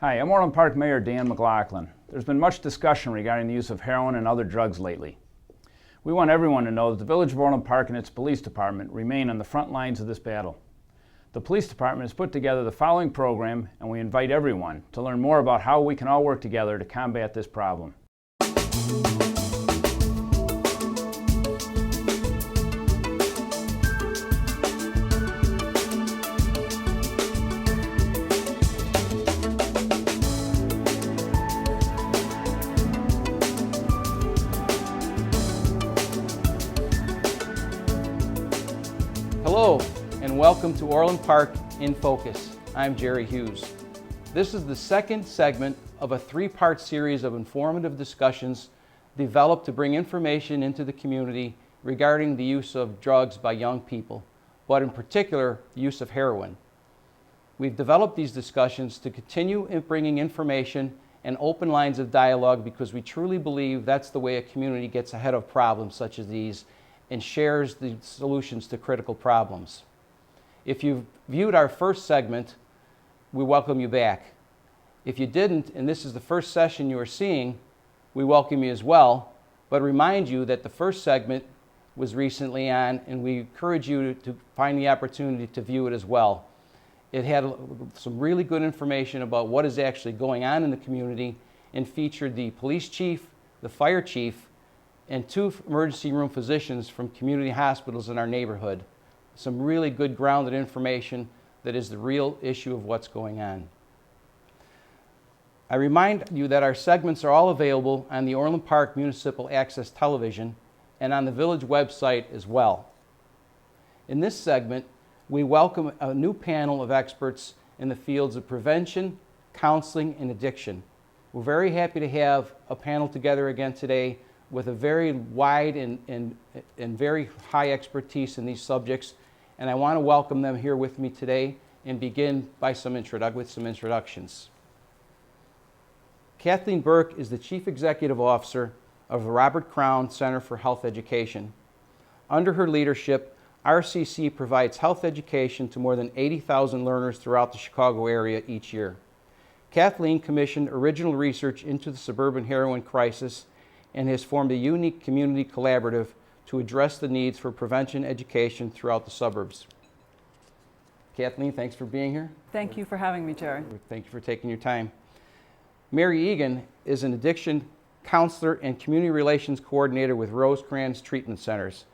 Hi, I'm Orland Park Mayor Dan McLaughlin. There's been much discussion regarding the use of heroin and other drugs lately. We want everyone to know that the Village of Orland Park and its police department remain on the front lines of this battle. The police department has put together the following program, and we invite everyone to learn more about how we can all work together to combat this problem. Hello, and welcome to Orland Park InFocus. I'm Jerry Hughes. This is the second segment of a three-part series of informative discussions developed to bring information into the community regarding the use of drugs by young people, but in particular, the use of heroin. We've developed these discussions to continue in bringing information and open lines of dialogue because we truly believe that's the way a community gets ahead of problems such as these and shares the solutions to critical problems. If you've viewed our first segment, we welcome you back. If you didn't, and this is the first session you are seeing, we welcome you as well, but remind you that the first segment was recently on, and we encourage you to find the opportunity to view it as well. It had some really good information about what is actually going on in the community and featured the police chief, the fire chief, and 2 emergency room physicians from community hospitals in our neighborhood. Some really good grounded information that is the real issue of what's going on. I remind you that our segments are all available on the Orland Park Municipal Access Television and on the Village website as well. In this segment, we welcome a new panel of experts in the fields of prevention, counseling, and addiction. We're very happy to have a panel together again today with a very wide and very high expertise in these subjects. And I want to welcome them here with me today and begin by with some introductions. Kathleen Burke is the Chief Executive Officer of the Robert Crown Center for Health Education. Under her leadership, RCC provides health education to more than 80,000 learners throughout the Chicago area each year. Kathleen commissioned original research into the suburban heroin crisis and has formed a unique community collaborative to address the needs for prevention education throughout the suburbs. Kathleen, thanks for being here. Thank you for having me, Jerry. Thank you for taking your time. Mary Egan is an addiction counselor and community relations coordinator with Rosecrans Treatment Centers.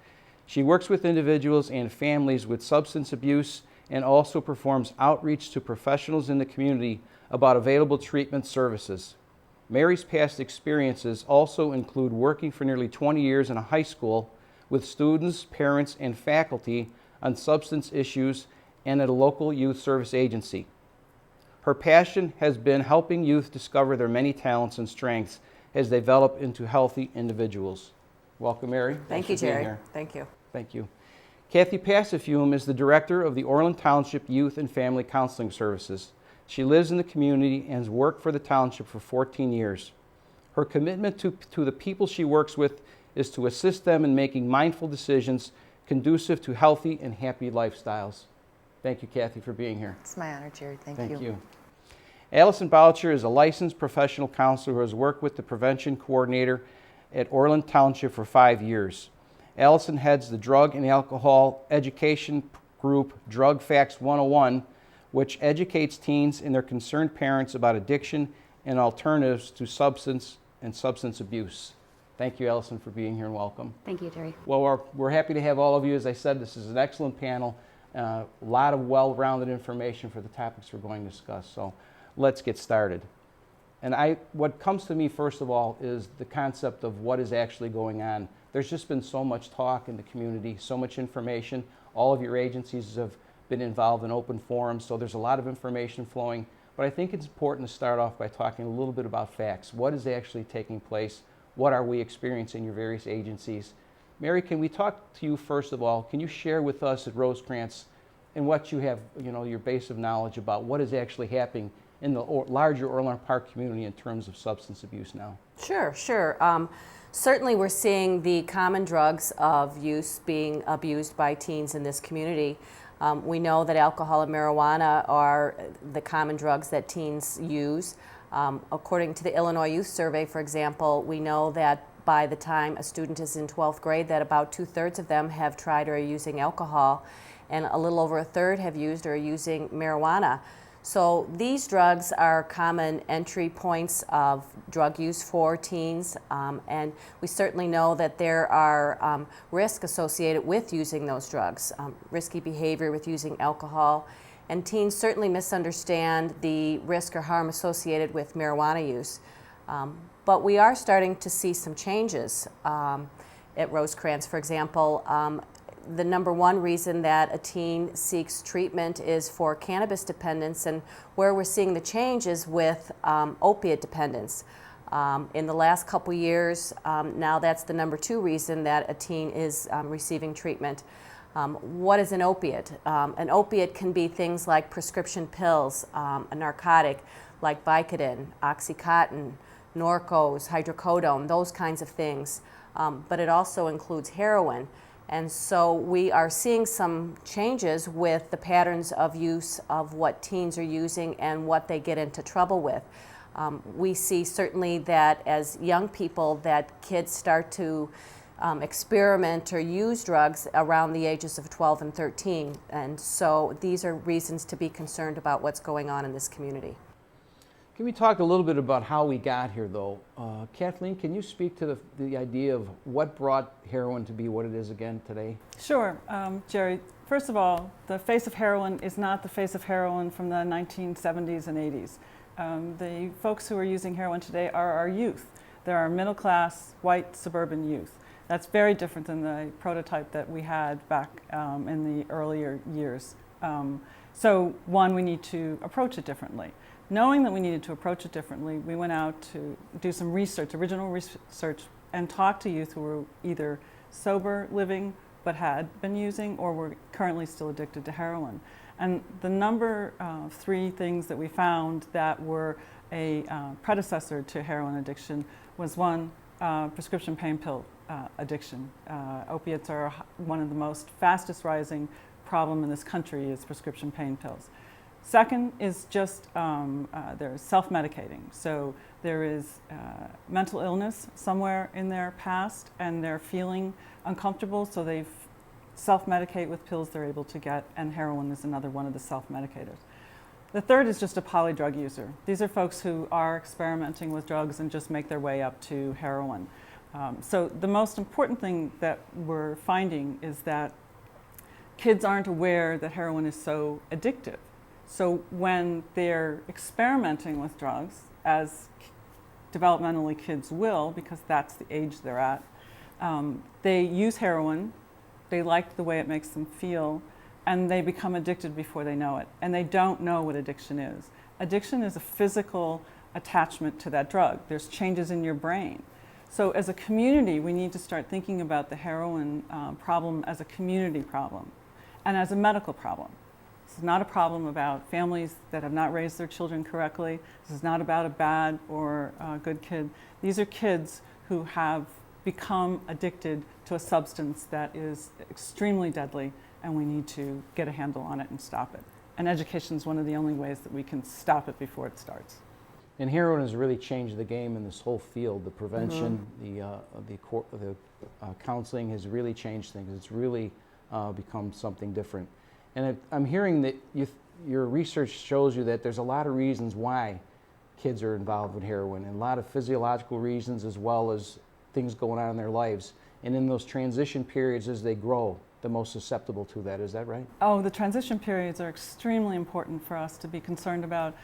She works with individuals and families with substance abuse and also performs outreach to professionals in the community about available treatment services. Mary's past experiences also include working for nearly 20 years in a high school with students, parents, and faculty on substance issues and at a local youth service agency. Her passion has been helping youth discover their many talents and strengths as they develop into healthy individuals. Welcome, Mary. Thank you, Jerry. Thank you. Thank you. Kathy Passafume is the director of the Orland Township Youth and Family Counseling Services. She lives in the community and has worked for the township for 14 years. Her commitment to the people she works with is to assist them in making mindful decisions conducive to healthy and happy lifestyles. Thank you, Kathy, for being here. It's my honor, Jerry. Thank you. Allison Boucher is a licensed professional counselor who has worked with the prevention coordinator at Orland Township for 5 years. Allison heads the drug and alcohol education group Drug Facts 101, which educates teens and their concerned parents about addiction and alternatives to substance and substance abuse. Thank you, Allison, for being here and welcome. Thank you, Jerry. Well, we're happy to have all of you. As I said, this is an excellent panel. A lot of well-rounded information for the topics we're going to discuss. So let's get started. And what comes to me, first of all, is the concept of what is actually going on. There's just been so much talk in the community, so much information. All of your agencies have been involved in open forums, so there's a lot of information flowing. But I think it's important to start off by talking a little bit about facts. What is actually taking place? What are we experiencing in your various agencies? Mary, can we talk to you first of all? Can you share with us at Rosecrans and what you have, your base of knowledge about what is actually happening in the larger Orland Park community in terms of substance abuse now? Sure. Certainly we're seeing the common drugs of use being abused by teens in this community. We know that alcohol and marijuana are the common drugs that teens use. According to the Illinois Youth Survey, for example, we know that by the time a student is in 12th grade, that about 2/3 of them have tried or are using alcohol, and a little over 1/3 have used or are using marijuana. So these drugs are common entry points of drug use for teens, and we certainly know that there are risks associated with using those drugs, risky behavior with using alcohol, and teens certainly misunderstand the risk or harm associated with marijuana use. But we are starting to see some changes at Rosecrans. For example, the number one reason that a teen seeks treatment is for cannabis dependence, and where we're seeing the change is with opiate dependence. In the last couple years, now that's the number two reason that a teen is receiving treatment. What is an opiate? An opiate can be things like prescription pills, a narcotic like Vicodin, Oxycontin, Norcos, hydrocodone, those kinds of things. But it also includes heroin. And so we are seeing some changes with the patterns of use of what teens are using and what they get into trouble with. We see certainly that as young people that kids start to experiment or use drugs around the ages of 12 and 13. And so these are reasons to be concerned about what's going on in this community. Can we talk a little bit about how we got here, though? Kathleen, can you speak to the idea of what brought heroin to be what it is again today? Sure, Jerry. First of all, the face of heroin is not the face of heroin from the 1970s and 80s. The folks who are using heroin today are our youth. They're our middle class, white, suburban youth. That's very different than the prototype that we had back in the earlier years. So one, we need to approach it differently. Knowing that we needed to approach it differently, we went out to do some research, original research, and talk to youth who were either sober living but had been using or were currently still addicted to heroin. And the number of three things that we found that were a predecessor to heroin addiction was one, prescription pain pill addiction. Opiates are one of the most fastest rising problem in this country is prescription pain pills. Second is just they're self-medicating. So there is mental illness somewhere in their past and they're feeling uncomfortable, so they self-medicate with pills they're able to get, and heroin is another one of the self-medicators. The third is just a polydrug user. These are folks who are experimenting with drugs and just make their way up to heroin. So the most important thing that we're finding is that kids aren't aware that heroin is so addictive. So when they're experimenting with drugs, as developmentally kids will, because that's the age they're at, they use heroin, they like the way it makes them feel, and they become addicted before they know it. And they don't know what addiction is. Addiction is a physical attachment to that drug. There's changes in your brain. So as a community, we need to start thinking about the heroin problem as a community problem and as a medical problem. This is not a problem about families that have not raised their children correctly. This is not about a bad or good kid. These are kids who have become addicted to a substance that is extremely deadly, and we need to get a handle on it and stop it. And education is one of the only ways that we can stop it before it starts. And heroin has really changed the game in this whole field. The prevention, the counseling has really changed things. It's really become something different. And I'm hearing that your research shows you that there's a lot of reasons why kids are involved with heroin, and a lot of physiological reasons as well as things going on in their lives. And in those transition periods as they grow, the most susceptible to that. Is that right? Oh, the transition periods are extremely important for us to be concerned about.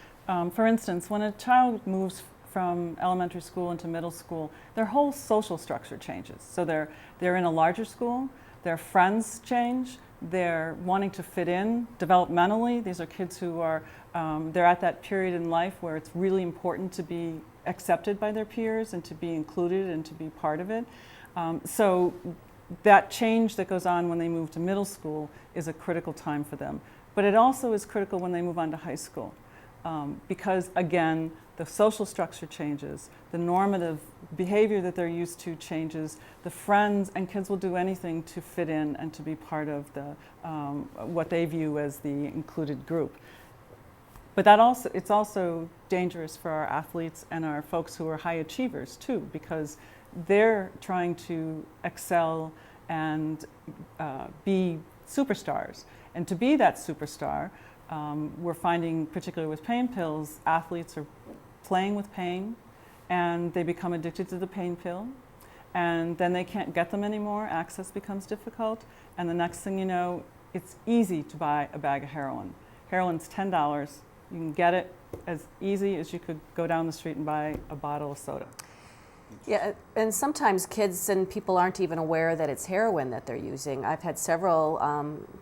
For instance, when a child moves from elementary school into middle school, their whole social structure changes. So they're in a larger school, their friends change, they're wanting to fit in developmentally. These are kids who are, they're at that period in life where it's really important to be accepted by their peers and to be included and to be part of it. So that change that goes on when they move to middle school is a critical time for them. But it also is critical when they move on to high school. because, again, the social structure changes, the normative behavior that they're used to changes, the friends, and kids will do anything to fit in and to be part of the, what they view as the included group. But it's also dangerous for our athletes and our folks who are high achievers too, because they're trying to excel and be superstars. And to be that superstar, we're finding, particularly with pain pills, athletes are playing with pain and they become addicted to the pain pill, and then they can't get them anymore. Access becomes difficult, and the next thing you know, it's easy to buy a bag of heroin. Heroin's $10. You can get it as easy as you could go down the street and buy a bottle of soda. Yeah, and sometimes kids and people aren't even aware that it's heroin that they're using. I've had several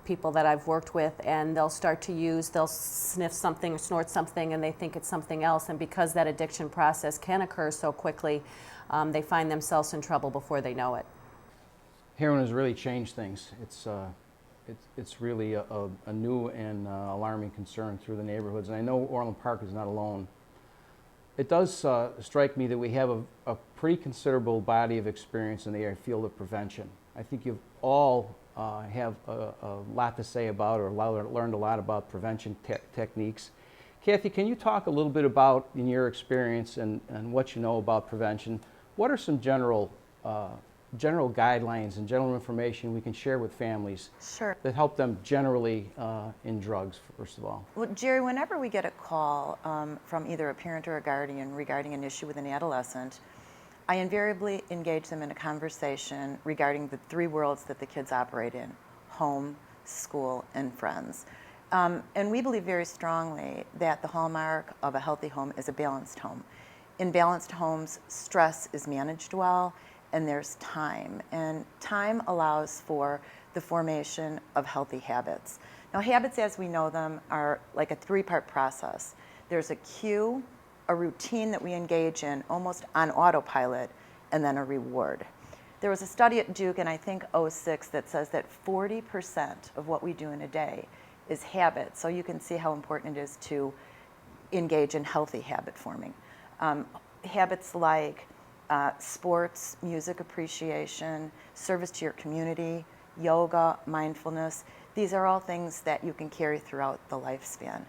people that I've worked with, and they'll start to use, they'll sniff something or snort something, and they think it's something else. And because that addiction process can occur so quickly, they find themselves in trouble before they know it. Heroin has really changed things. It's really a new and alarming concern through the neighborhoods, and I know Orland Park is not alone. It does strike me that we have a pretty considerable body of experience in the field of prevention. I think you've all have a lot to say about, or learned a lot about prevention techniques. Kathy, can you talk a little bit about, in your experience and what you know about prevention, what are some general guidelines and general information we can share with families Sure. that help them generally in drugs, first of all? Well, Jerry, whenever we get a call from either a parent or a guardian regarding an issue with an adolescent, I invariably engage them in a conversation regarding the three worlds that the kids operate in: home, school, and friends. And we believe very strongly that the hallmark of a healthy home is a balanced home. In balanced homes, stress is managed well, and there's time. And time allows for the formation of healthy habits. Now, habits as we know them are like a three-part process. There's a cue, a routine that we engage in almost on autopilot, and then a reward. There was a study at Duke in, I think, '06 that says that 40% of what we do in a day is habit. So you can see how important it is to engage in healthy habit forming. Habits like sports, music appreciation, service to your community, yoga, mindfulness. These are all things that you can carry throughout the lifespan.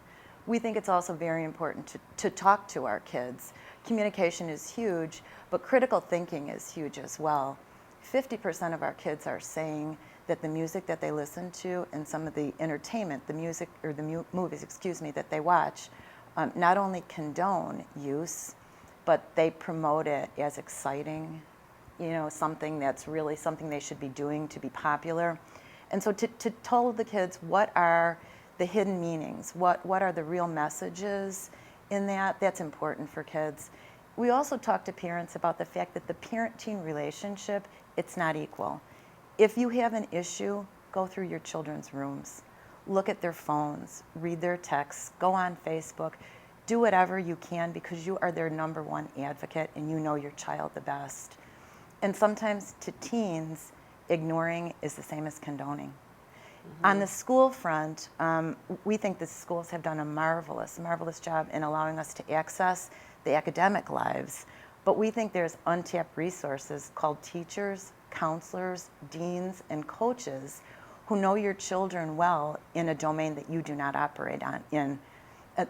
We think it's also very important to talk to our kids. Communication is huge, but critical thinking is huge as well. 50% of our kids are saying that the music that they listen to and some of the entertainment, the music or the movies, that they watch, not only condone use, but they promote it as exciting, something that's really something they should be doing to be popular. And so to tell the kids what are the hidden meanings, what are the real messages in that's important for kids. We also talk to parents about the fact that the parent-teen relationship, it's not equal. If you have an issue, go through your children's rooms, look at their phones, read their texts, go on Facebook, do whatever you can because you are their number one advocate and you know your child the best. And sometimes to teens, ignoring is the same as condoning. Mm-hmm. On the school front, we think the schools have done a marvelous job in allowing us to access the academic lives, but we think there's untapped resources called teachers, counselors, deans, and coaches who know your children well in a domain that you do not operate in.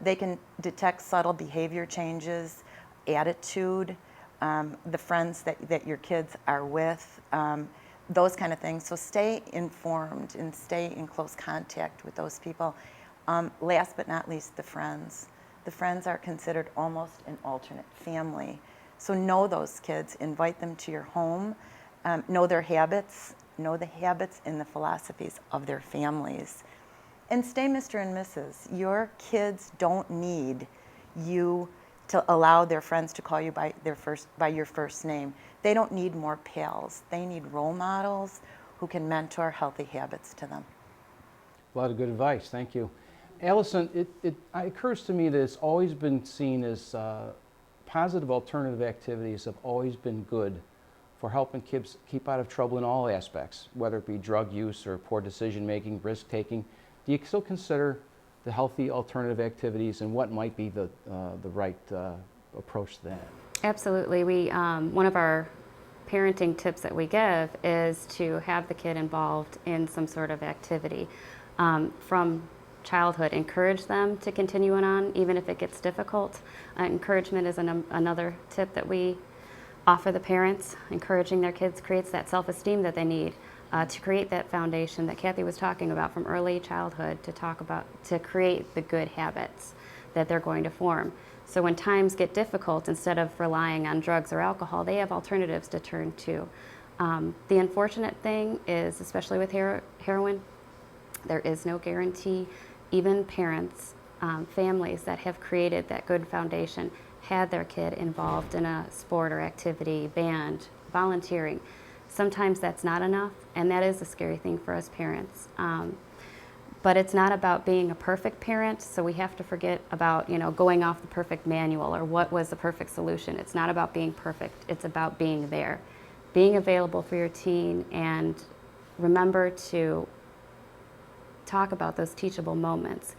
They can detect subtle behavior changes, attitude, the friends that your kids are with, those kind of things. So stay informed and stay in close contact with those people. Last but not least, the friends. The friends are considered almost an alternate family. So know those kids, invite them to your home, know their habits, know the habits and the philosophies of their families. And stay Mr. and Mrs. Your kids don't need you to allow their friends to call you by your first name. They don't need more pals. They need role models who can mentor healthy habits to them. A lot of good advice, thank you. Allison, it occurs to me that it's always been seen as positive alternative activities have always been good for helping kids keep out of trouble in all aspects, whether it be drug use or poor decision making, risk taking. Do you still consider the healthy alternative activities and what might be the right approach to that? Absolutely. One of our parenting tips that we give is to have the kid involved in some sort of activity from childhood. Encourage them to continue it on, even if it gets difficult. Encouragement is another tip that we offer the parents. Encouraging their kids creates that self-esteem that they need to create that foundation that Kathy was talking about from early childhood to create the good habits that they're going to form. So when times get difficult, instead of relying on drugs or alcohol, they have alternatives to turn to. The unfortunate thing is, especially with heroin, there is no guarantee. Even parents, families that have created that good foundation, had their kid involved in a sport or activity, band, volunteering. Sometimes that's not enough, and that is a scary thing for us parents. But it's not about being a perfect parent, so we have to forget about, going off the perfect manual or what was the perfect solution. It's not about being perfect, it's about being there, being available for your teen, and remember to talk about those teachable moments.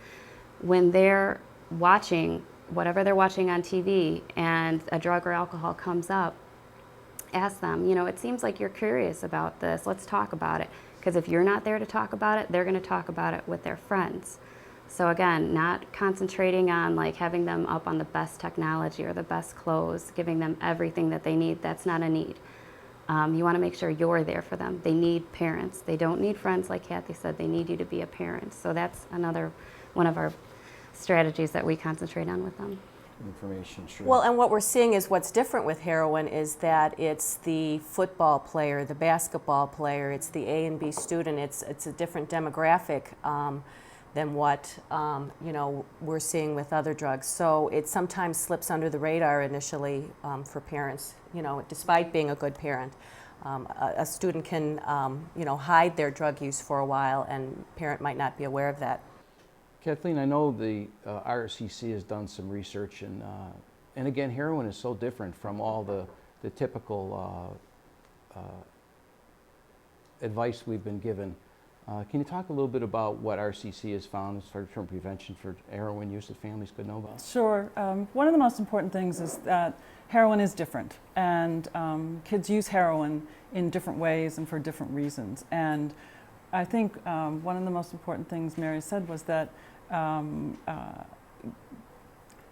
When they're watching whatever they're watching on TV and a drug or alcohol comes up, ask them, it seems like you're curious about this, let's talk about it. Because if you're not there to talk about it, they're going to talk about it with their friends. So again, not concentrating on having them up on the best technology or the best clothes, giving them everything that they need. That's not a need. You want to make sure you're there for them. They need parents. They don't need friends, like Kathy said. They need you to be a parent. So that's another one of our strategies that we concentrate on with them. Information, sure. Well, and what we're seeing is what's different with heroin is that it's the football player, the basketball player, it's the A and B student. It's a different demographic than what we're seeing with other drugs. So it sometimes slips under the radar initially for parents. Despite being a good parent, a student can hide their drug use for a while, and parent might not be aware of that. Kathleen, I know the RCC has done some research, and again, heroin is so different from all the typical advice we've been given. Can you talk a little bit about what RCC has found as far as prevention for heroin use that families could know about? Sure. One of the most important things is that heroin is different, and kids use heroin in different ways and for different reasons. And I think one of the most important things Mary said was that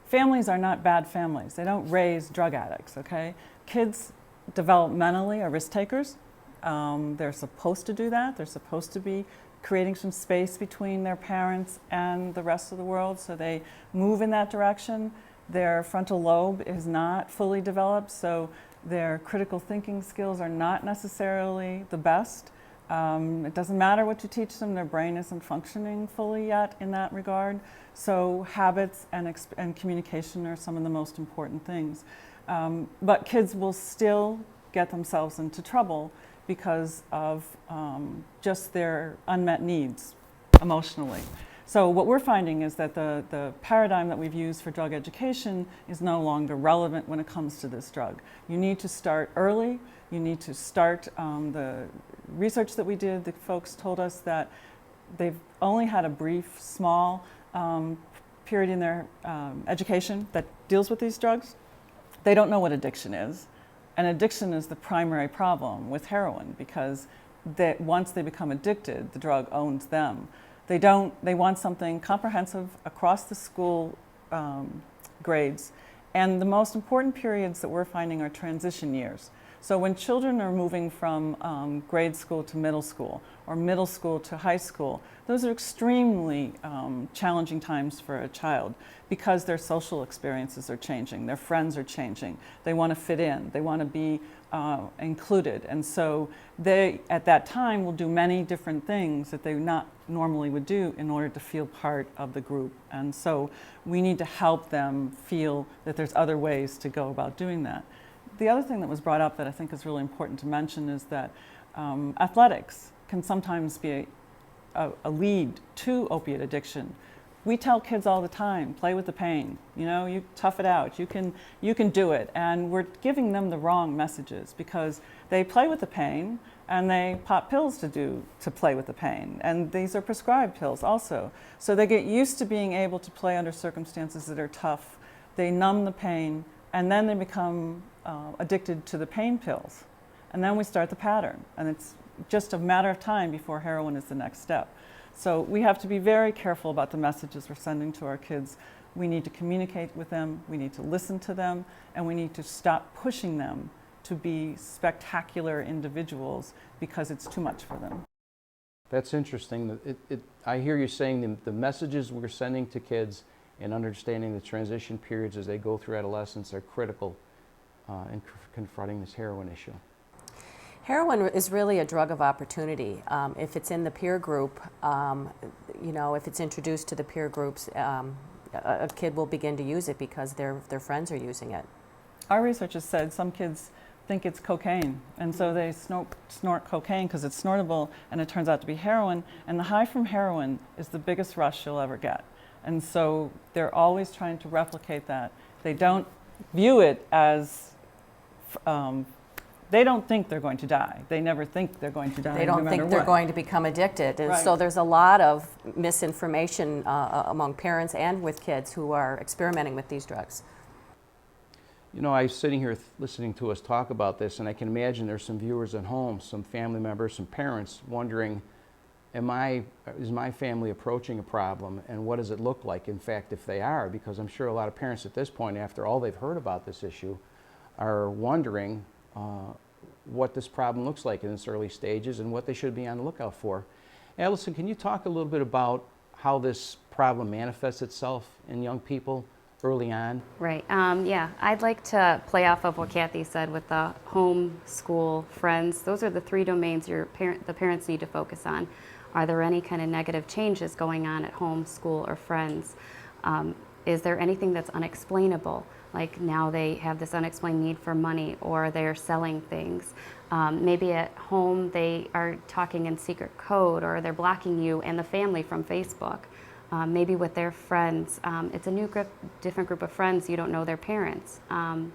families are not bad families. They don't raise drug addicts, okay? Kids developmentally are risk takers. They're supposed to do that. They're supposed to be creating some space between their parents and the rest of the world, so they move in that direction. Their frontal lobe is not fully developed, so their critical thinking skills are not necessarily the best. It doesn't matter what you teach them, their brain isn't functioning fully yet in that regard. So habits and communication are some of the most important things. But kids will still get themselves into trouble because of just their unmet needs emotionally. So what we're finding is that the paradigm that we've used for drug education is no longer relevant when it comes to this drug. You need to start early. You need to start the research that we did. The folks told us that they've only had a brief, small period in their education that deals with these drugs. They don't know what addiction is. And addiction is the primary problem with heroin because once they become addicted, the drug owns them. They want something comprehensive across the school grades. And the most important periods that we're finding are transition years. So when children are moving from grade school to middle school or middle school to high school, those are extremely challenging times for a child because their social experiences are changing, their friends are changing, they want to fit in, they want to be included. And so they, at that time, will do many different things that they not normally would do in order to feel part of the group. And so we need to help them feel that there's other ways to go about doing that. The other thing that was brought up that I think is really important to mention is that athletics can sometimes be a lead to opiate addiction. we tell kids all the time, play with the pain. You know, you tough it out. You can do it. And we're giving them the wrong messages because they play with the pain and they pop pills to play with the pain. And these are prescribed pills also. So they get used to being able to play under circumstances that are tough. They numb the pain, and then they become addicted to the pain pills. And then we start the pattern. And it's just a matter of time before heroin is the next step. So we have to be very careful about the messages we're sending to our kids. We need to communicate with them, we need to listen to them, and we need to stop pushing them to be spectacular individuals because it's too much for them. That's interesting. I hear you saying the messages we're sending to kids and understanding the transition periods as they go through adolescence are critical in confronting this heroin issue. Heroin is really a drug of opportunity. If it's in the peer group, you know, if it's introduced to the peer groups, a kid will begin to use it because their friends are using it. Our research has said some kids think it's cocaine, and so they snort cocaine because it's snortable, and it turns out to be heroin, and the high from heroin is the biggest rush you'll ever get. And so they're always trying to replicate that. They don't view it as they don't think they're going to die. They never think they're going to die. They don't think they're going to become addicted. And so there's a lot of misinformation among parents and with kids who are experimenting with these drugs. You know, I was sitting here listening to us talk about this, and I can imagine there's some viewers at home, some family members, some parents wondering, is my family approaching a problem, and what does it look like, in fact, if they are? Because I'm sure a lot of parents at this point, after all they've heard about this issue, are wondering what this problem looks like in its early stages and what they should be on the lookout for. Allison, can you talk a little bit about how this problem manifests itself in young people early on? Right. Yeah, I'd like to play off of what Kathy said with the home, school, friends. Those are the three domains the parents need to focus on. Are there any kind of negative changes going on at home, school, or friends? Is there anything that's unexplainable? Like now they have this unexplained need for money, or they're selling things. Maybe at home they are talking in secret code, or they're blocking you and the family from Facebook. Maybe with their friends, it's a different group of friends, you don't know their parents. And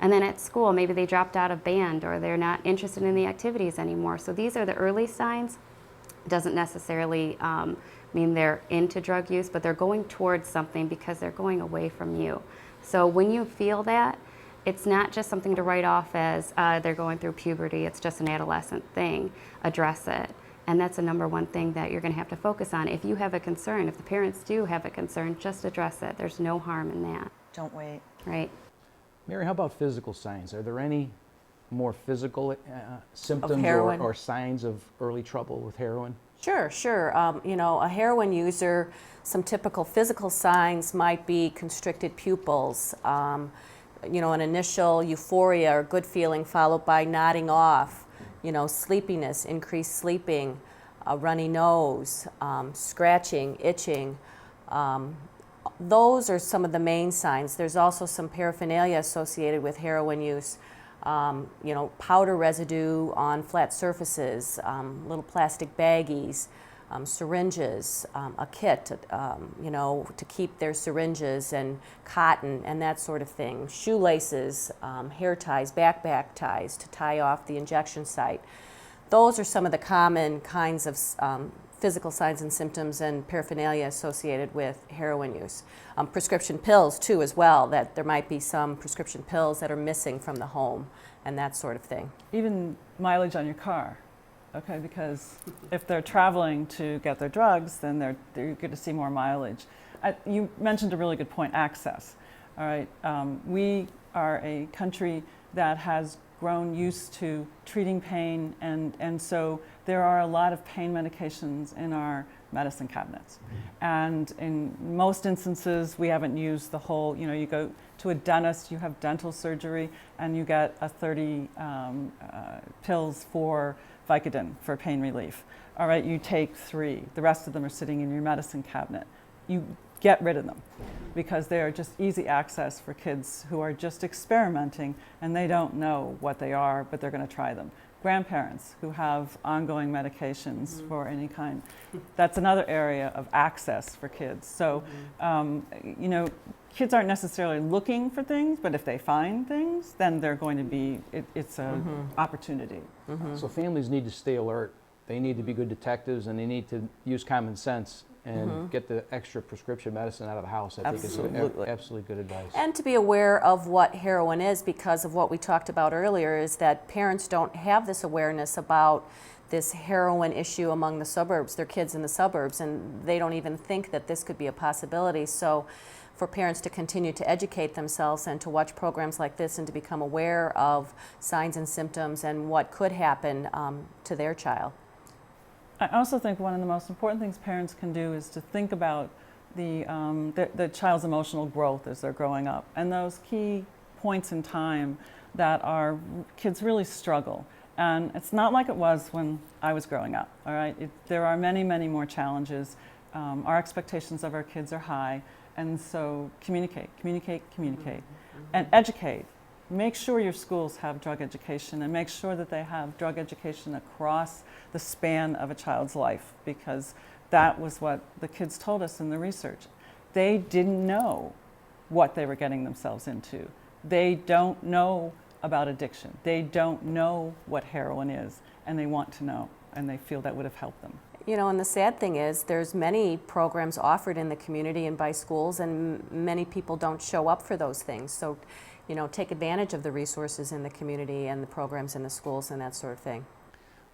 then at school, maybe they dropped out of band, or they're not interested in the activities anymore. So these are the early signs. Doesn't necessarily mean they're into drug use, but they're going towards something because they're going away from you. So when you feel that, it's not just something to write off as they're going through puberty, it's just an adolescent thing. Address it. And that's the number one thing that you're going to have to focus on. If you have a concern, if the parents do have a concern, just address it. There's no harm in that. Don't wait. Right. Mary, how about physical signs? Are there any more physical symptoms or signs of early trouble with heroin? Sure. You know, a heroin user, some typical physical signs might be constricted pupils, you know, an initial euphoria or good feeling followed by nodding off, you know, sleepiness, increased sleeping, a runny nose, scratching, itching. Those are some of the main signs. There's also some paraphernalia associated with heroin use. You know, powder residue on flat surfaces, little plastic baggies, syringes, a kit, you know, to keep their syringes, and cotton and that sort of thing, shoelaces, hair ties, backpack ties to tie off the injection site. Those are some of the common kinds of physical signs and symptoms and paraphernalia associated with heroin use. Prescription pills too as well, that there might be some prescription pills that are missing from the home and that sort of thing. Even mileage on your car, okay, because if they're traveling to get their drugs, then they're going to see more mileage. You mentioned a really good point, access. All right, we are a country that has grown used to treating pain, and so there are a lot of pain medications in our medicine cabinets. And in most instances, we haven't used the whole, you know, you go to a dentist, you have dental surgery, and you get 30 pills for Vicodin for pain relief. All right, you take 3. The rest of them are sitting in your medicine cabinet. You get rid of them because they are just easy access for kids who are just experimenting and they don't know what they are, but they're going to try them. grandparents who have ongoing medications for any kind. That's another area of access for kids. So, you know, kids aren't necessarily looking for things, but if they find things, then they're going to be, it's an opportunity. So families need to stay alert. They need to be good detectives, and they need to use common sense and get the extra prescription medicine out of the house. I think is absolutely good advice. And to be aware of what heroin is, because of what we talked about earlier, is that parents don't have this awareness about this heroin issue among the suburbs, their kids in the suburbs, and they don't even think that this could be a possibility. So for parents to continue to educate themselves and to watch programs like this and to become aware of signs and symptoms and what could happen to their child. I also think one of the most important things parents can do is to think about the child's emotional growth as they're growing up, and those key points in time that our kids really struggle. And it's not like it was when I was growing up, all right? There are many, many more challenges. Our expectations of our kids are high, and so communicate, and educate. Make sure your schools have drug education, and make sure that they have drug education across the span of a child's life, because that was what the kids told us in the research. They didn't know what they were getting themselves into. They don't know about addiction. They don't know what heroin is, and they want to know, and they feel that would have helped them. You know, and the sad thing is there's many programs offered in the community and by schools, and many people don't show up for those things. So, you know, take advantage of the resources in the community and the programs in the schools and that sort of thing.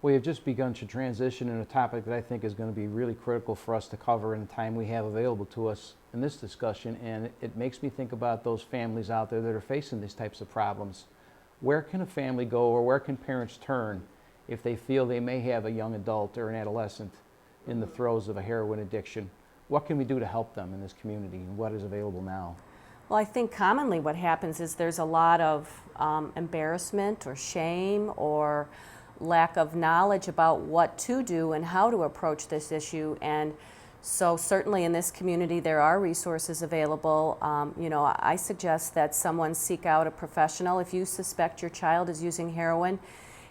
We have just begun to transition in a topic that I think is going to be really critical for us to cover in the time we have available to us in this discussion, and it makes me think about those families out there that are facing these types of problems. Where can a family go, or where can parents turn if they feel they may have a young adult or an adolescent in the throes of a heroin addiction? What can we do to help them in this community, and what is available now? Well, I think commonly what happens is there's a lot of embarrassment or shame or lack of knowledge about what to do and how to approach this issue. And so certainly in this community there are resources available. You know, I suggest that someone seek out a professional. If you suspect your child is using heroin,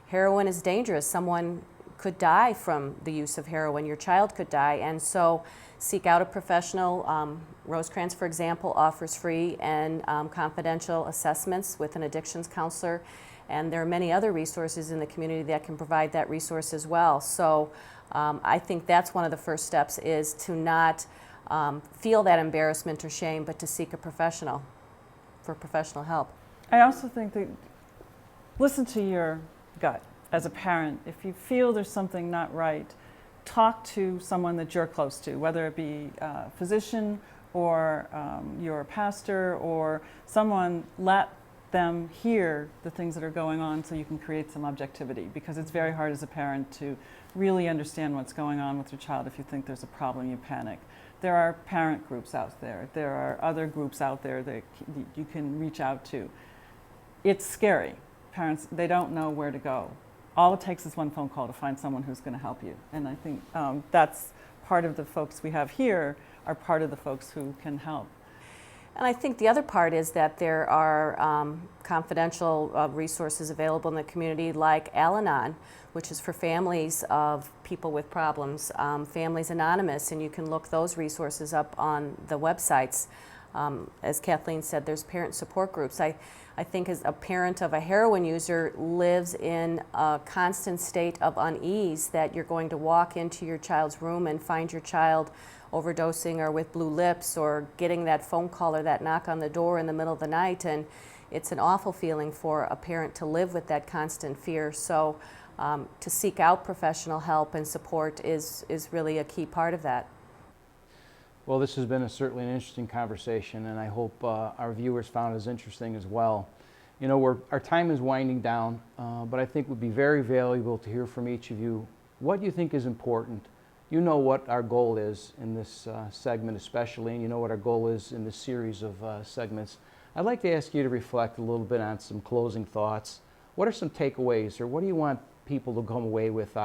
heroin is dangerous. Someone could die from the use of heroin. Your child could die. And so seek out a professional. Rosecrans, for example, offers free and confidential assessments with an addictions counselor. And there are many other resources in the community that can provide that resource as well. So I think that's one of the first steps, is to not feel that embarrassment or shame, but to seek a professional for professional help. I also think that listen to your gut as a parent. If you feel there's something not right, talk to someone that you're close to, whether it be a physician or your pastor or someone. Let them hear the things that are going on so you can create some objectivity, because it's very hard as a parent to really understand what's going on with your child. If you think there's a problem, you panic. There are parent groups out there. There are other groups out there that you can reach out to. It's scary. Parents, they don't know where to go. All it takes is one phone call to find someone who's going to help you. And I think that's part of the folks we have here are part of the folks who can help. And I think the other part is that there are confidential resources available in the community, like Al-Anon, which is for families of people with problems, Families Anonymous, and you can look those resources up on the websites. As Kathleen said, there's parent support groups. I think as a parent of a heroin user lives in a constant state of unease, that you're going to walk into your child's room and find your child overdosing or with blue lips or getting that phone call or that knock on the door in the middle of the night, and it's an awful feeling for a parent to live with that constant fear. So to seek out professional help and support is really a key part of that. Well, this has been certainly an interesting conversation, and I hope our viewers found it as interesting as well. You know, our time is winding down, but I think it would be very valuable to hear from each of you what you think is important. You know what our goal is in this segment especially, and you know what our goal is in this series of segments. I'd like to ask you to reflect a little bit on some closing thoughts. What are some takeaways, or what do you want people to come away with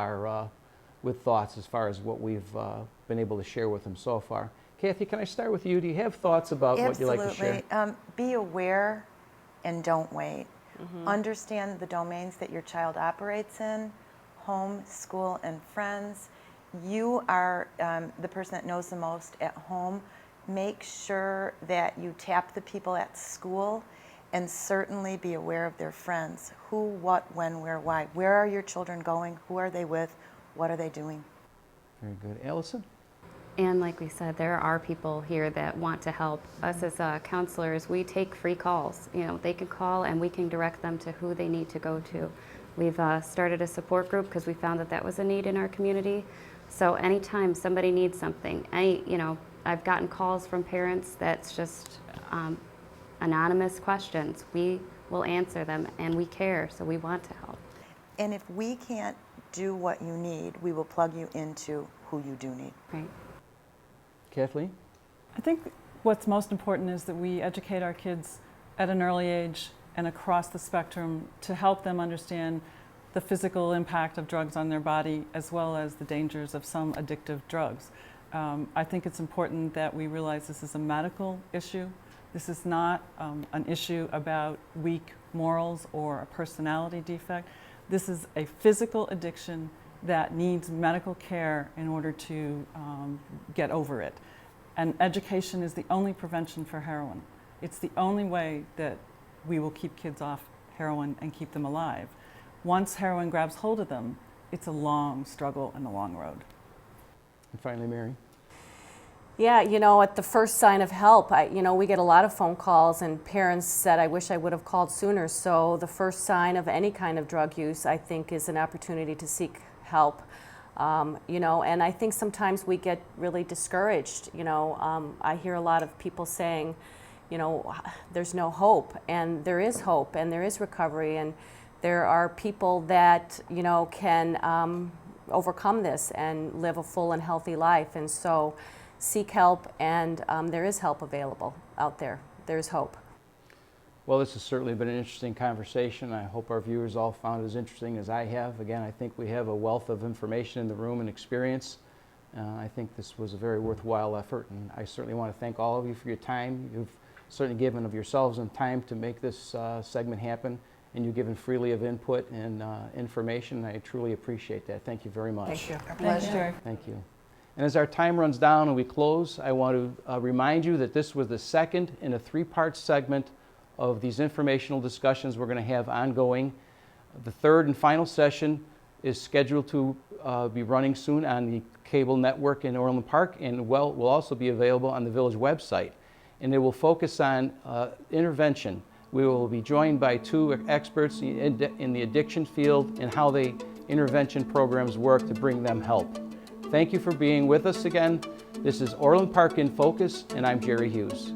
with thoughts as far as what we've been able to share with them so far? Kathy, can I start with you? Do you have thoughts about what you'd like to share? Absolutely. Be aware and don't wait. Understand the domains that your child operates in, home, school, and friends. You are the person that knows the most at home. Make sure that you tap the people at school, and certainly be aware of their friends. Who, what, when, where, why. Where are your children going? Who are they with? What are they doing? Very good. Allison? And like we said, there are people here that want to help. Us as counselors, we take free calls. You know, they can call and we can direct them to who they need to go to. We've started a support group because we found that that was a need in our community. So anytime somebody needs something, I've gotten calls from parents that's just anonymous questions. We will answer them, and we care, so we want to help. And if we can't do what you need, we will plug you into who you do need. Right. Kathleen? I think what's most important is that we educate our kids at an early age and across the spectrum to help them understand the physical impact of drugs on their body as well as the dangers of some addictive drugs. I think it's important that we realize this is a medical issue. This is not an issue about weak morals or a personality defect. This is a physical addiction that needs medical care in order to get over it. And education is the only prevention for heroin. It's the only way that we will keep kids off heroin and keep them alive. Once heroin grabs hold of them, it's a long struggle and a long road. And finally, Mary? Yeah, at the first sign of help, we get a lot of phone calls, and parents said, I wish I would have called sooner. So the first sign of any kind of drug use, I think, is an opportunity to seek help. And I think sometimes we get really discouraged. I hear a lot of people saying, there's no hope, and there is hope, and there is recovery, and there are people that, can overcome this and live a full and healthy life. And so seek help, and there is help available out there. There's hope. Well, this has certainly been an interesting conversation. I hope our viewers all found it as interesting as I have. Again, I think we have a wealth of information in the room and experience. I think this was a very worthwhile effort, and I certainly want to thank all of you for your time. You've certainly given of yourselves and time to make this segment happen, and you've given freely of input and information. I truly appreciate that. Thank you very much. Thank you. Our pleasure. Thank you. And as our time runs down and we close, I want to remind you that this was the second in a three-part segment of these informational discussions we're going to have ongoing. The third and final session is scheduled to be running soon on the cable network in Orland Park, and will also be available on the Village website. And it will focus on intervention. We will be joined by two experts in the addiction field and how the intervention programs work to bring them help. Thank you for being with us again. This is Orland Park in Focus, and I'm Jerry Hughes.